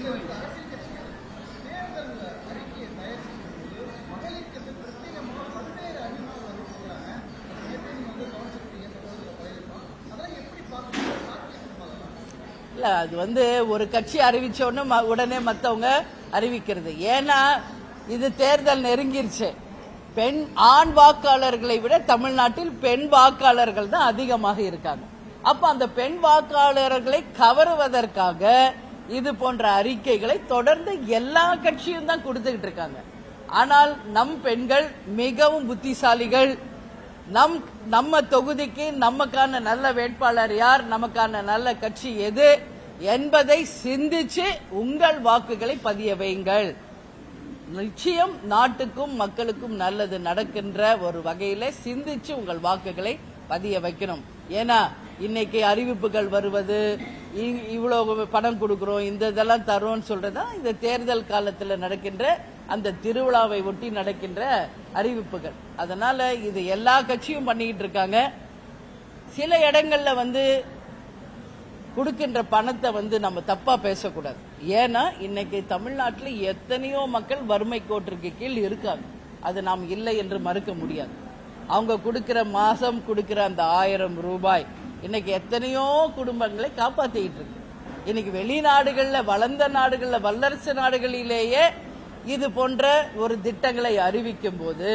இல்ல அது ஒரு கட்சி அறிவிச்சோன்னு உடனே மத்தவங்க அறிவிக்கிறது. ஏன்னா இது தேர்தல் நெருங்கிருச்சு. ஆண் வாக்காளர்களை விட தமிழ்நாட்டில் பெண் வாக்காளர்கள் தான் அதிகமாக இருக்காங்க. அப்ப அந்த பெண் வாக்காளர்களை கவருவதற்காக இது போன்ற அறிக்கைகளை தொடர்ந்து எல்லா கட்சியும் தான் கொடுத்துக்கிட்டு இருக்காங்க. ஆனால் நம் பெண்கள் மிகவும் புத்திசாலிகள். நம்ம தொகுதிக்கு நமக்கான நல்ல வேட்பாளர் யார், நமக்கான நல்ல கட்சி எது என்பதை சிந்திச்சு உங்கள் வாக்குகளை பதிய வையுங்கள். நிச்சயம் நாட்டுக்கும் மக்களுக்கும் நல்லது நடக்கின்ற ஒரு வகையில சிந்திச்சு உங்கள் வாக்குகளை பதிய வைக்கணும். ஏன்னா இன்னைக்கு அறிவிப்புகள் வருவது, இவ்வளவு பணம் கொடுக்கிறோம், இந்த இதெல்லாம் தரோம்னு சொல்றதா இந்த தேர்தல் காலத்தில் நடக்கின்ற அந்த திருவிழாவை ஒட்டி நடக்கின்ற அறிவிப்புகள். அதனால இது எல்லா கட்சியும் பண்ணிக்கிட்டு இருக்காங்க. சில இடங்கள்ல கொடுக்கின்ற பணத்தை நம்ம தப்பா பேசக்கூடாது. ஏன்னா இன்னைக்கு தமிழ்நாட்டில் எத்தனையோ மக்கள் வறுமை கோட்டிற்கு கீழ் இருக்காங்க. அது நாம் இல்லை என்று மறுக்க முடியாது. அவங்க மாசம் கொடுக்கிற அந்த 1000 ரூபாய் இன்னைக்கு எத்தனையோ குடும்பங்களை காப்பாத்திட்டு இருக்கு. இன்னைக்கு வெளிநாடுகள்ல, வளர்ந்த நாடுகள்ல, வல்லரசு நாடுகளிலேயே இது போன்ற ஒரு திட்டங்களை அறிவிக்கும் போது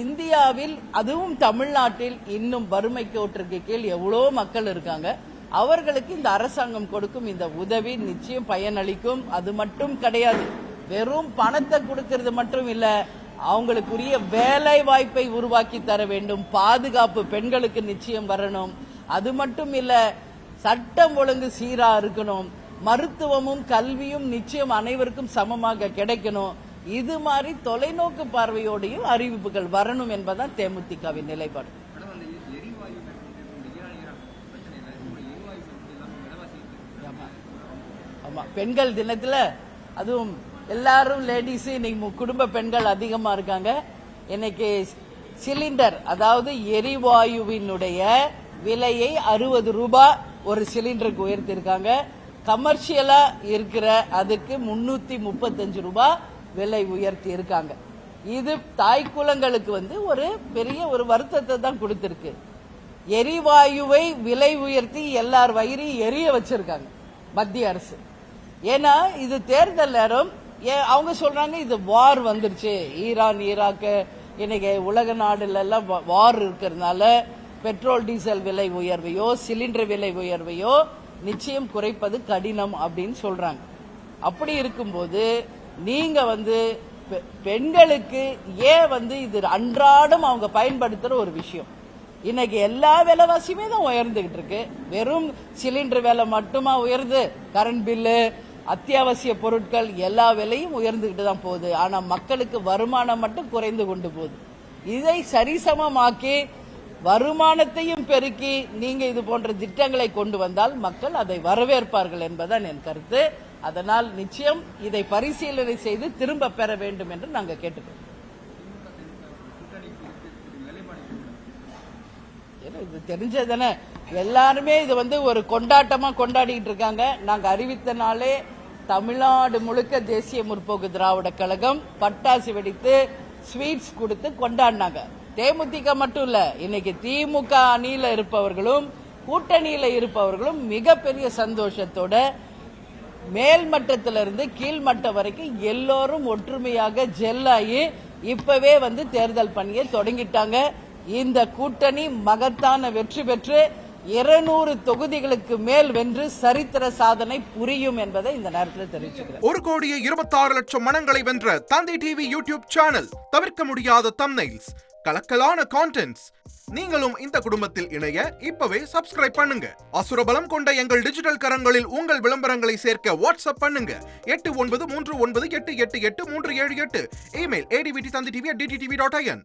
இந்தியாவில், அதுவும் தமிழ்நாட்டில் இன்னும் வறுமை கோட்டிற்கு கீழ் எவ்வளோ மக்கள் இருக்காங்க. அவர்களுக்கு இந்த அரசாங்கம் கொடுக்கும் இந்த உதவி நிச்சயம் பயனளிக்கும். அது மட்டும் கிடையாது, வெறும் பணத்தை கொடுக்கிறது மட்டும் இல்ல, அவங்களுக்குரிய வேலை வாய்ப்பை உருவாக்கி தர வேண்டும். பாதுகாப்பு பெண்களுக்கு நிச்சயம் வரணும். அது மட்டும் இல்ல, சட்டம் ஒழுங்கு சீரா இருக்கணும். மருத்துவமும் கல்வியும் நிச்சயம் அனைவருக்கும் சமமாக கிடைக்கணும். இது மாதிரி தொலைநோக்கு பார்வையோடையும் அறிவிப்புகள் வரணும் என்பதுதான் தேமுதிகவின் நிலைப்பாடு. ஆமா, பெண்கள் தினத்துல அதுவும் எல்லாரும் லேடிஸ், இன்னைக்கு குடும்ப பெண்கள் அதிகமா இருக்காங்க. இன்னைக்கு சிலிண்டர், அதாவது எரிவாயுவினுடைய விலையை 60 ரூபாய் ஒரு சிலிண்டருக்கு உயர்த்திருக்காங்க. கமர்ஷியலா இருக்கிற அதுக்கு 335 ரூபாய் விலை உயர்த்தி இருக்காங்க. இது தாய்க்குலங்களுக்கு ஒரு பெரிய ஒரு வருத்தத்தை தான் கொடுத்திருக்கு. எரிவாயுவை விலை உயர்த்தி எல்லார் வயிறையும் எரிய வச்சிருக்காங்க மத்திய அரசு. ஏன்னா இது தேர்தல் நேரம். அவங்க சொல்றாங்க இது வார் வந்துருச்சு, ஈரான் ஈராக்கு, இன்னைக்கு உலக நாடுல எல்லாம் வார் இருக்கிறதுனால பெட்ரோல் டீசல் விலை உயர்வையோ சிலிண்டர் விலை உயர்வையோ நிச்சயம் குறைப்பது கடினம் அப்படின்னு சொல்றாங்க. அப்படி இருக்கும்போது நீங்க பெண்களுக்கு ஏன் இது அன்றாடம் அவங்க பயன்படுத்துற ஒரு விஷயம். இன்னைக்கு எல்லா விலைவாசியுமே தான் உயர்ந்துகிட்டு இருக்கு. வெறும் சிலிண்டர் விலை மட்டுமா உயர்ந்து? கரண்ட் பில்லு, அத்தியாவசிய பொருட்கள் எல்லா விலையும் உயர்ந்துகிட்டு தான் போகுது. ஆனா மக்களுக்கு வருமானம் மட்டும் குறைந்து கொண்டு போகுது. இதை சரிசமமாக்கி வருமானத்தையும் பெருக்கி நீங்க இது போன்ற திட்டங்களை கொண்டு வந்தால் மக்கள் அதை வரவேற்பார்கள் என்பதுதான் என் கருத்து. அதனால் நிச்சயம் இதை பரிசீலனை செய்து திரும்ப பெற வேண்டும் என்று நாங்கள் கேட்டுக்கிறோம். இது தெரிஞ்சதானே, எல்லாருமே இது ஒரு கொண்டாட்டமா கொண்டாடிட்டு இருக்காங்க. நாங்க அறிவித்த நாளே தமிழ்நாடு முழுக்க தேசிய முற்போக்கு திராவிட கழகம் பட்டாசு வெடித்து ஸ்வீட்ஸ் கொடுத்து கொண்டாடினாங்க. தேமுதிக மட்டும் இல்ல, இன்னைக்கு திமுக அணியில இருப்பவர்களும் கூட்டணியில இருப்பவர்களும் மிகப்பெரிய சந்தோஷத்தோட மேல்மட்டத்திலிருந்து கீழ்மட்டம் வரைக்கும் எல்லோரும் ஒற்றுமையாக ஜெல்லாகி இப்பவே தேர்தல் பணியை தொடங்கிட்டாங்க. இந்த கூட்டணி மகத்தான வெற்றி பெற்று 200 தொகுதிகளுக்கு மேல் வென்று சரித்திர சாதனை புரியும் என்பதை இந்த நேரத்தில் தெரிவிச்சுக்கிறேன். 1,26,00,000 மனங்களை வென்ற தந்தை டிவி யூடியூப் சேனல், தவிர்க்க முடியாத தம்ப்நெயில்ஸ், கலக்கலான கான்டென்ட்ஸ். நீங்களும் இந்த குடும்பத்தில் இணைய இப்பவே சப்ஸ்கிரைப் பண்ணுங்க. அசுரபலம் கொண்ட எங்கள் டிஜிட்டல் கரங்களில் உங்கள் விளம்பரங்களை சேர்க்க வாட்ஸ்அப் பண்ணுங்க. 8939888838. Email advttv@dttv.in.